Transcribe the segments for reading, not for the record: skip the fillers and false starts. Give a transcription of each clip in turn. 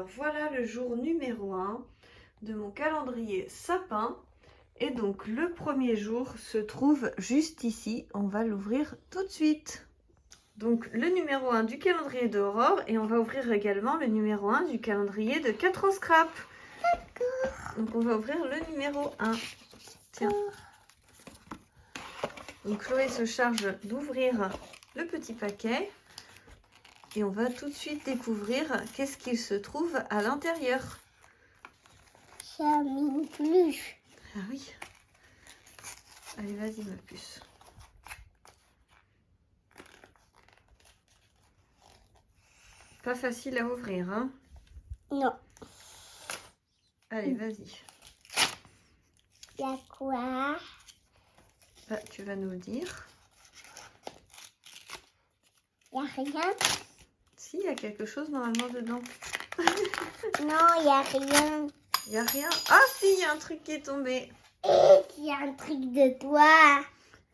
Alors voilà le jour numéro 1 de mon calendrier sapin. Et donc le premier jour se trouve juste ici. On va l'ouvrir tout de suite. Donc le numéro 1 du calendrier d'Aurore. Et on va ouvrir également le numéro 1 du calendrier de 4 ans scrap. D'accord. Donc on va ouvrir le numéro 1. Tiens. Donc Chloé se charge d'ouvrir le petit paquet. Et on va tout de suite découvrir qu'est-ce qu'il se trouve à l'intérieur. C'est un mini peluche. Ah oui. Allez, vas-y ma puce. Pas facile à ouvrir, hein? Non. Allez, vas-y. Il y a quoi? Bah, tu vas nous le dire. Il n'y a rien? Si, il y a quelque chose normalement dedans. Non, il n'y a rien. Il n'y a rien. Ah si, il y a un truc qui est tombé. Il y a un truc de toi.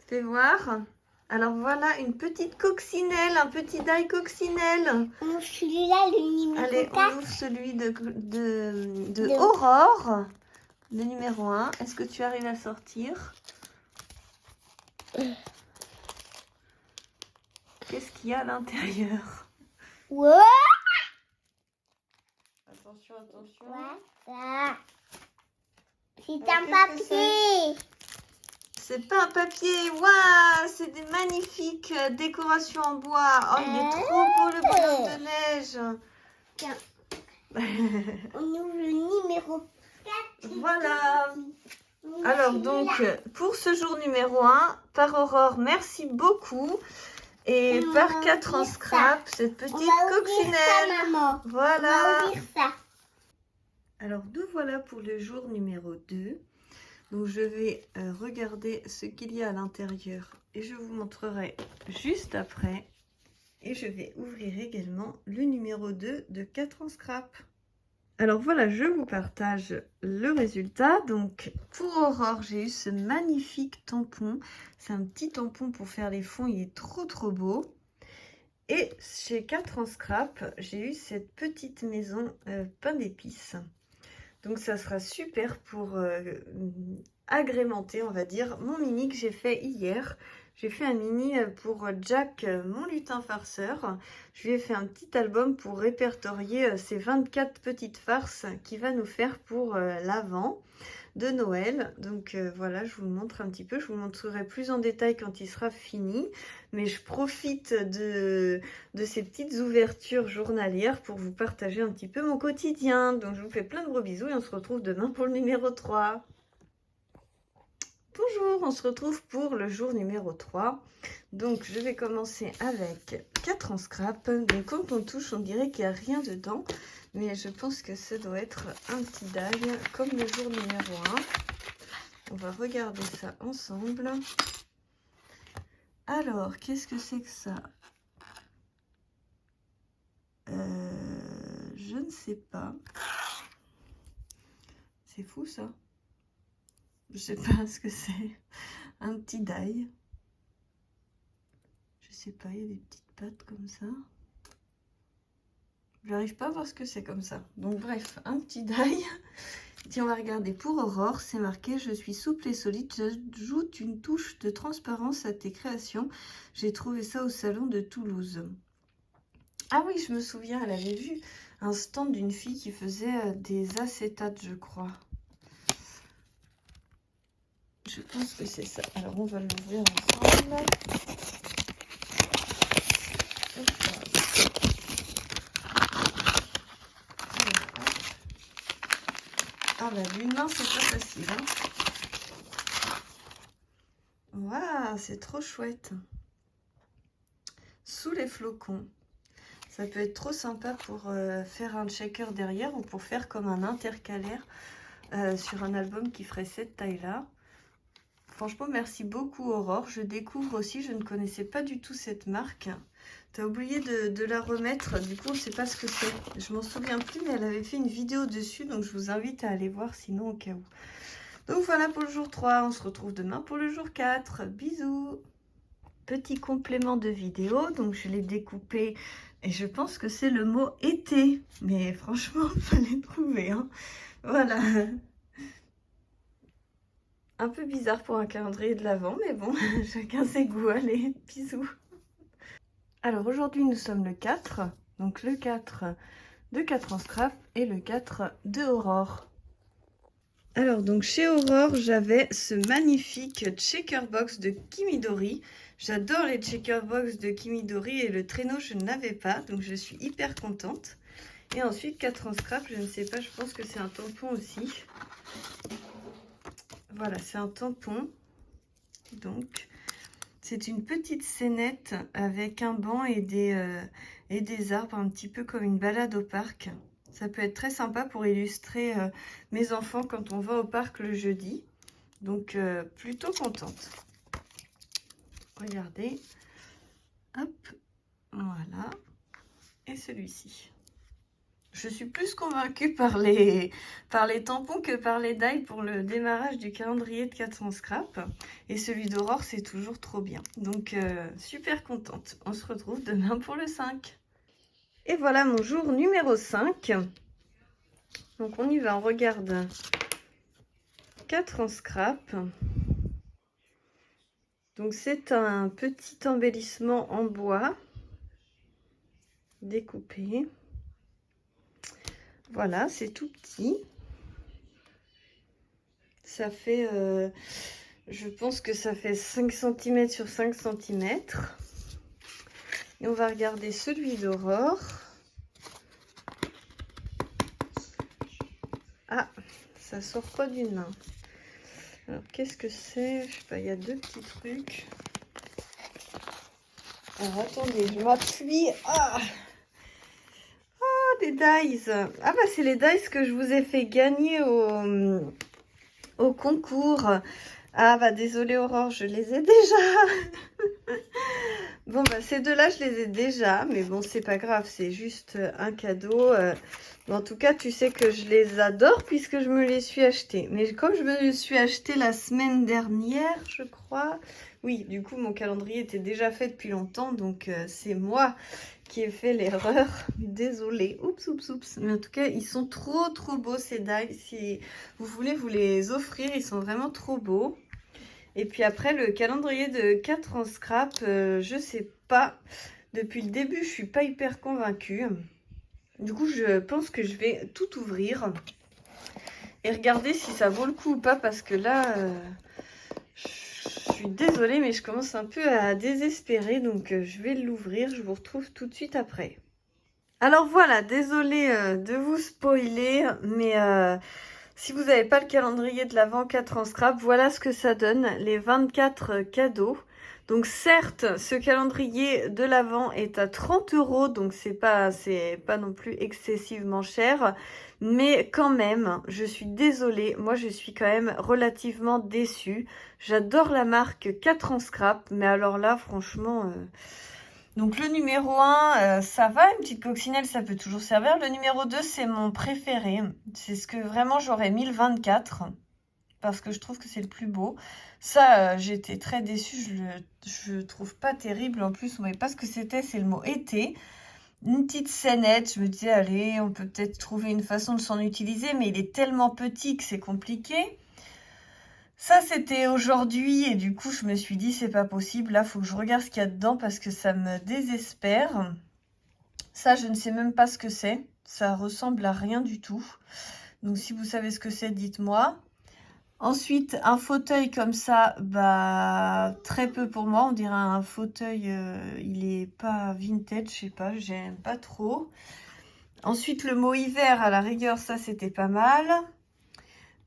Fais voir. Alors voilà, une petite coccinelle, un petit die coccinelle. Celui-là, le numéro Allez, 4. on ouvre celui de Aurore, le numéro 1. Est-ce que tu arrives à sortir? Qu'est-ce qu'il y a à l'intérieur? Ouais. Attention, attention. Ça. C'est un Qu'est-ce que papier. C'est pas un papier. Waouh, c'est des magnifiques décorations en bois. Oh, il est trop beau le bonhomme de neige. Tiens. On ouvre le numéro 4. Voilà. Alors donc, pour ce jour numéro 1, par Aurore, merci beaucoup. Et par 4 ans scrap, cette petite coccinelle. Maman. Voilà. On va ouvrir ça. Alors, nous voilà pour le jour numéro 2. Donc, je vais regarder ce qu'il y a à l'intérieur et je vous montrerai juste après. Et je vais ouvrir également le numéro 2 de 4 ans scrap. Alors voilà, je vous partage le résultat. Donc pour Aurore, j'ai eu ce magnifique tampon. C'est un petit tampon pour faire les fonds, il est trop beau. Et chez 4 ans scrap, j'ai eu cette petite maison pain d'épices. Donc ça sera super pour agrémenter, on va dire, mon mini que j'ai fait hier. J'ai fait un mini pour Jack, mon lutin farceur. Je lui ai fait un petit album pour répertorier ces 24 petites farces qu'il va nous faire pour l'Avent de Noël. Donc voilà, je vous le montre un petit peu. Je vous montrerai plus en détail quand il sera fini. Mais je profite de ces petites ouvertures journalières pour vous partager un petit peu mon quotidien. Donc je vous fais plein de gros bisous et on se retrouve demain pour le numéro 3. Bonjour, on se retrouve pour le jour numéro 3. Donc je vais commencer avec 4 ans scrap. Donc quand on touche, on dirait qu'il n'y a rien dedans. Mais je pense que ça doit être un petit die comme le jour numéro 1. On va regarder ça ensemble. Alors, qu'est-ce que c'est que ça? Je ne sais pas. C'est fou ça. Je sais pas ce que c'est. Un petit die. Je sais pas, il y a des petites pattes comme ça. J'arrive pas à voir ce que c'est comme ça. Donc bref, un petit die. Tiens, on va regarder pour Aurore. C'est marqué « Je suis souple et solide. J'ajoute une touche de transparence à tes créations. J'ai trouvé ça au salon de Toulouse. » Ah oui, je me souviens, elle avait vu un stand d'une fille qui faisait des acétates, je crois. Je pense que c'est ça. Alors, on va l'ouvrir ensemble. Ah bah, d'une main, c'est pas facile. Hein. Waouh, c'est trop chouette. Sous les flocons. Ça peut être trop sympa pour faire un shaker derrière ou pour faire comme un intercalaire sur un album qui ferait cette taille-là. Franchement, merci beaucoup Aurore. Je découvre aussi, je ne connaissais pas du tout cette marque. Tu as oublié de la remettre, du coup on ne sait pas ce que c'est. Je m'en souviens plus, mais elle avait fait une vidéo dessus, donc je vous invite à aller voir sinon au cas où. Donc voilà pour le jour 3, on se retrouve demain pour le jour 4. Bisous! petit complément de vidéo. Donc je l'ai découpé et je pense que c'est le mot été. Mais franchement, il fallait trouver. Hein. Voilà. Un peu bizarre pour un calendrier de l'Avent, mais bon, chacun ses goûts. Allez, bisous. Alors aujourd'hui, nous sommes le 4. Donc le 4 de 4 en scrap et le 4 de Aurore. Alors donc chez Aurore, j'avais ce magnifique checkerbox de Kimidori. J'adore les checkerbox de Kimidori et le traîneau je ne l'avais pas, donc je suis hyper contente. Et ensuite 4 en scrap, je ne sais pas, je pense que c'est un tampon aussi. Voilà, c'est un tampon. Donc c'est une petite scénette avec un banc et des arbres, un petit peu comme une balade au parc. Ça peut être très sympa pour illustrer mes enfants quand on va au parc le jeudi. Donc, plutôt contente. Regardez. Hop. Voilà. Et celui-ci. Je suis plus convaincue par les tampons que par les die pour le démarrage du calendrier de 400 scrap. Et celui d'Aurore, c'est toujours trop bien. Donc, super contente. On se retrouve demain pour le 5. Et voilà mon jour numéro 5. Donc on y va, on regarde 4 en scrap. Donc c'est un petit embellissement en bois découpé. Voilà, c'est tout petit. Ça fait, je pense que ça fait 5 cm sur 5 cm. Et on va regarder celui d'Aurore. Ah, ça sort pas d'une main. Alors, qu'est-ce que c'est? Je sais pas, il y a 2 petits trucs. Alors, attendez, je m'appuie. Ah, des dies. Ah, bah, c'est les dies que je vous ai fait gagner au concours. Ah, bah, désolée, Aurore, je les ai déjà. Bon, bah, ces deux-là, je les ai déjà. Mais bon, c'est pas grave, c'est juste un cadeau. En tout cas, tu sais que je les adore puisque je me les suis achetés. Mais comme je me les suis achetés la semaine dernière, je crois. Oui, du coup, mon calendrier était déjà fait depuis longtemps. Donc, c'est moi qui ai fait l'erreur. Désolée. Oups, oups, oups. Mais en tout cas, ils sont trop, trop beaux ces dies. Si vous voulez vous les offrir, ils sont vraiment trop beaux. Et puis après, le calendrier de 4 en scrap, je sais pas. Depuis le début, je suis pas hyper convaincue. Du coup, je pense que je vais tout ouvrir et regarder si ça vaut le coup ou pas. Parce que là, je suis désolée, mais je commence un peu à désespérer. Donc, je vais l'ouvrir. Je vous retrouve tout de suite après. Alors voilà, désolée de vous spoiler, mais si vous n'avez pas le calendrier de l'Avent 4 en scrap, voilà ce que ça donne, les 24 cadeaux. Donc certes, ce calendrier de l'Avent est à 30 €, donc c'est pas non plus excessivement cher. Mais quand même, je suis désolée, moi je suis quand même relativement déçue. J'adore la marque 4 en scrap, mais alors là, franchement... Donc le numéro 1, ça va, une petite coccinelle, ça peut toujours servir. Le numéro 2, c'est mon préféré. C'est ce que vraiment j'aurais mis le 24. Parce que je trouve que c'est le plus beau. Ça, j'étais très déçue. Je le trouve pas terrible. En plus, on ne voyait pas ce que c'était. C'est le mot été. Une petite scénette. Je me disais, allez, on peut peut-être trouver une façon de s'en utiliser. Mais il est tellement petit que c'est compliqué. Ça, c'était aujourd'hui et du coup, je me suis dit, c'est pas possible. Là, il faut que je regarde ce qu'il y a dedans parce que ça me désespère. Ça, je ne sais même pas ce que c'est. Ça ressemble à rien du tout. Donc, si vous savez ce que c'est, dites-moi. Ensuite, un fauteuil comme ça, bah, très peu pour moi. On dirait un fauteuil, il est pas vintage, je sais pas, j'aime pas trop. Ensuite, le mot hiver, à la rigueur, ça, c'était pas mal.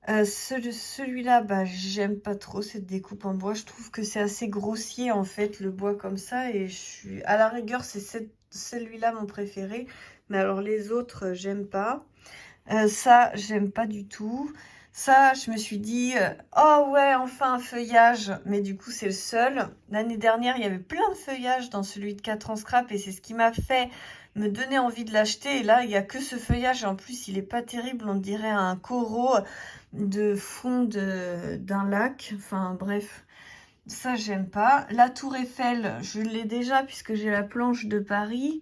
Celui-là, bah, j'aime pas trop cette découpe en bois. Je trouve que c'est assez grossier en fait, le bois comme ça. Et je suis à la rigueur, c'est celui-là mon préféré. Mais alors les autres, j'aime pas. Ça, j'aime pas du tout. Ça, je me suis dit, oh ouais, enfin un feuillage. Mais du coup, c'est le seul. L'année dernière, il y avait plein de feuillages dans celui de 4 en scrap. Et c'est ce qui m'a fait me donner envie de l'acheter. Et là, il n'y a que ce feuillage. Et en plus, il est pas terrible. On dirait un coraux de fond d'un lac. Enfin, bref. Ça, j'aime pas. La Tour Eiffel, je l'ai déjà puisque j'ai la planche de Paris.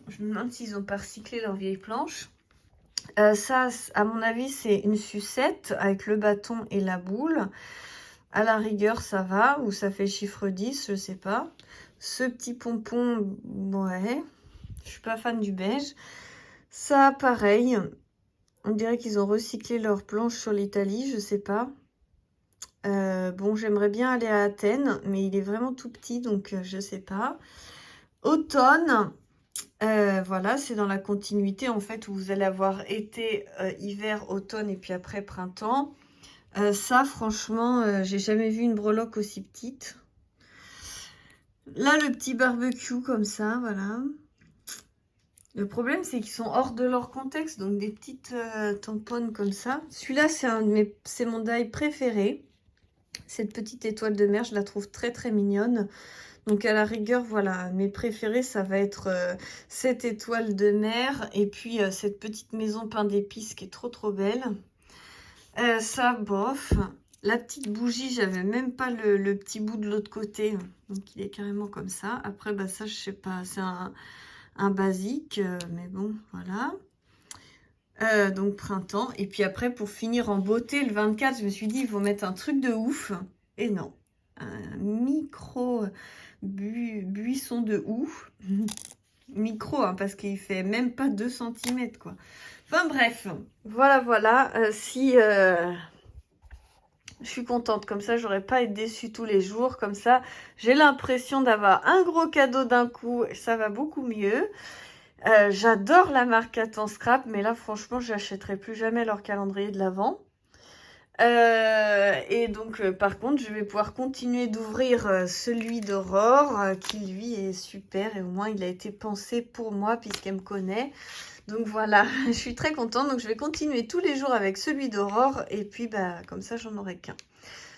Je me demande s'ils ont pas recyclé leur vieille planche. Ça, à mon avis, c'est une sucette avec le bâton et la boule. À la rigueur, ça va. Ou ça fait chiffre 10, je sais pas. Ce petit pompon, ouais. Je suis pas fan du beige. Ça, pareil. On dirait qu'ils ont recyclé leur planche sur l'Italie, je sais pas. Bon, j'aimerais bien aller à Athènes, mais il est vraiment tout petit, donc je sais pas. Automne, voilà, c'est dans la continuité en fait où vous allez avoir été, hiver, automne et puis après printemps. Ça, franchement, j'ai jamais vu une breloque aussi petite. Là, le petit barbecue comme ça, voilà. Le problème, c'est qu'ils sont hors de leur contexte, donc des petites tamponnes comme ça. Celui-là, c'est mon die préféré. Cette petite étoile de mer, je la trouve très très mignonne. Donc à la rigueur, voilà, mes préférés, ça va être cette étoile de mer et puis cette petite maison pain d'épices qui est trop trop belle. Ça, bof. La petite bougie, j'avais même pas le petit bout de l'autre côté. Donc il est carrément comme ça. Après, bah ça, je sais pas, c'est un basique, mais bon, voilà. Donc printemps. Et puis après, pour finir en beauté, le 24, je me suis dit, il faut mettre un truc de ouf. Et non. Un micro buisson de ouf. Micro, hein, parce qu'il fait même pas 2 cm, quoi. Enfin bref, voilà, voilà. Je suis contente, comme ça, j'aurais pas à être déçue tous les jours. Comme ça, j'ai l'impression d'avoir un gros cadeau d'un coup. Ça va beaucoup mieux. J'adore la marque Attends Scrap, mais là, franchement, j'achèterai plus jamais leur calendrier de l'Avent. Et donc, par contre, je vais pouvoir continuer d'ouvrir celui d'Aurore, qui lui est super. Et au moins, il a été pensé pour moi, puisqu'elle me connaît. Donc voilà, je suis très contente. Donc, je vais continuer tous les jours avec celui d'Aurore. Et puis, bah, comme ça, j'en aurai qu'un.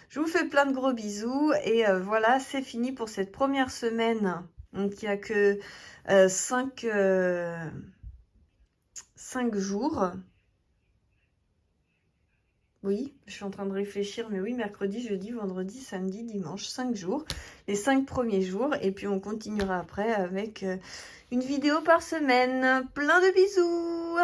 Je vous fais plein de gros bisous. Et voilà, c'est fini pour cette première semaine. Donc, il n'y a que 5 jours. Oui, je suis en train de réfléchir, mais oui, mercredi, jeudi, vendredi, samedi, dimanche, 5 jours. Les 5 premiers jours. Et puis, on continuera après avec une vidéo par semaine. Plein de bisous!